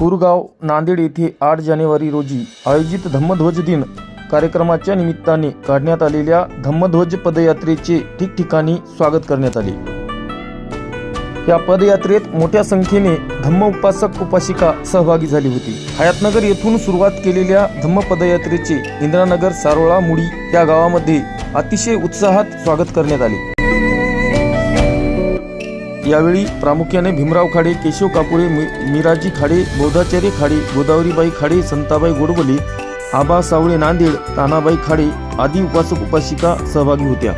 खुरगाव नांदेड येथे 8 जानेवारी रोजी आयोजित धम्मध्वज दिन कार्यक्रमाच्या निमित्ताने काढण्यात आलेल्या धम्मध्वज पदयात्रेचे ठिकठिकाणी स्वागत करण्यात आले। या पदयात्रेत मोठ्या संख्येने धम्म उपासक उपासिका सहभागी झाली होती। हयातनगर येथून सुरुवात केलेल्या धम्म पदयात्रेचे इंद्रानगर सारोळा मुडी या गावामध्ये अतिशय उत्साहात स्वागत करण्यात आले। यावेळी प्रामुख्याने भीमराव खाडे, केशव कापुरे, मिराजी खाडे, बोधाचार्य खाडे, गोदावरीबाई खाडे, संताबाई गोडबोले, आबा सावळे नांदेड, तानाबाई खाडे आदी उपासक उपासिका सहभागी होत्या।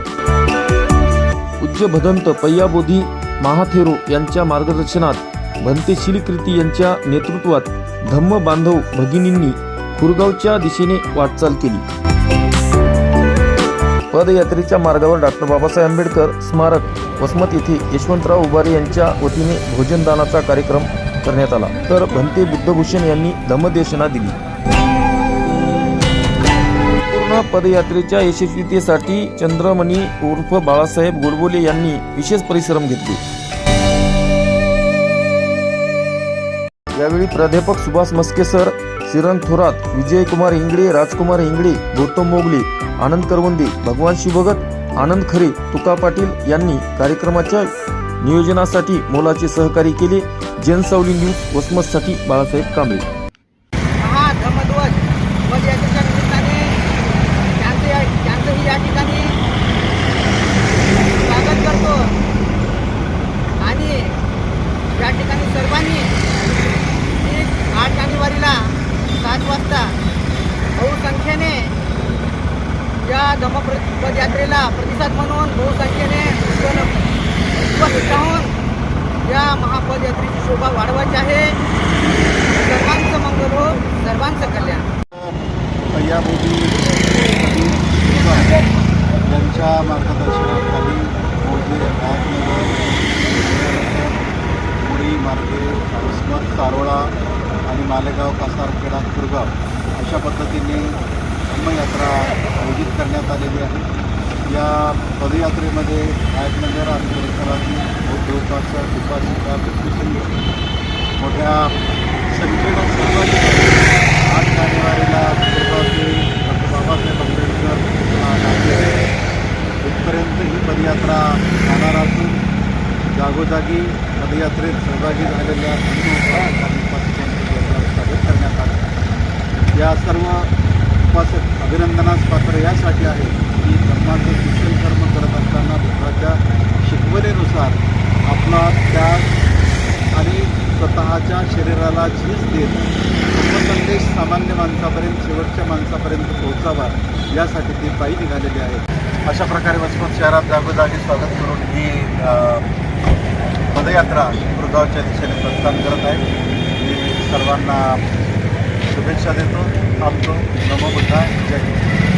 पूज्य भदंत पय्याबोधी महाथेरो यांच्या मार्गदर्शनात भंते शिलकृती यांच्या नेतृत्वात धम्म बांधव भगिनींनी खुरगावच्या दिशेने वाटचाल केली। पदयात्रेच्या मार्गावर डॉक्टर बाबासाहेब आंबेडकर स्मारक वसमत येथे यशवंतराव उबारे यांच्या वतीने भोजनदानाचा कार्यक्रम करण्यात आला, तर भंते बुद्धभूषण यांनी धम्मदेशना दिली। पूर्ण पदयात्रेच्या यशस्वीतेसाठी चंद्रमणी उर्फ बाळासाहेब गोडबोले यांनी विशेष परिश्रम घेतले। यावेळी प्राध्यापक सुभाष मस्के सर, श्रीरंग थोरात, विजयकुमार इंगळे, राजकुमार इंगळे, गौतम मोगले, आनंद करवंदे, भगवान शिवभगत, आनंद खरे, तुका पाटील यांनी कार्यक्रमाच्या नियोजनासाठी मोलाचे सहकार्य केले। जनसावली न्यूज वसमतसाठी बाळासाहेब कांबळे। या ठिकाणी स्वागत करतो आणि या ठिकाणी सर्वांनी 8 जानेवारीला 7 वाजता बहुसंख्येने या धम्मपदयात्रेला प्रतिसाद म्हणून बहुसंख्येने उपस्थित राहून या महापदयात्रेची शोभा वाढवायची आहे। सर्वांचं मंगल हो, सर्वांचं कल्याण। यांच्या मार्गदर्शनाखाली मोजे हयातनगर मुडी मार्गे वसमत सारोळा आणि मालेगाव कासारखेडा खुरगाव अशा पद्धतीने धम्मयात्रा आयोजित करण्यात आलेली आहे। या पदयात्रेमध्ये हयातनगर आणि परिसरातील बौद्ध उपासक उपासिका मोठ्या संख्येनं सहभागी 8 जानेवारीला खुरगावचे डॉक्टर बाबासाहेब आंबेडकर इथपर्यंत ही पदयात्रा जाणार असून जागोजागी पदयात्रेत सहभागी झालेल्या स्वागत करण्यात आलं। या सर्व उपासक अभिनंदनास पात्र यासाठी आहे की धर्माचं शिक्षण कर्म करत असताना बुद्धाच्या शिकवणीनुसार आपला त्याग आणि स्वतःच्या शरीराला झीज देत धर्मसंदेश सामान्य माणसापर्यंत, शेवटच्या माणसापर्यंत पोहोचावा यासाठी ते पायी निघालेले आहेत। अशा प्रकारे वसमत शहरात जागोजागी स्वागत करून ही पदयात्रा खुरगावच्या दिशेने प्रस्थान करत आहे। मी सर्वांना शुभेच्छा देतो। थांबतो। नमो बुद्धाय, जय हिंद।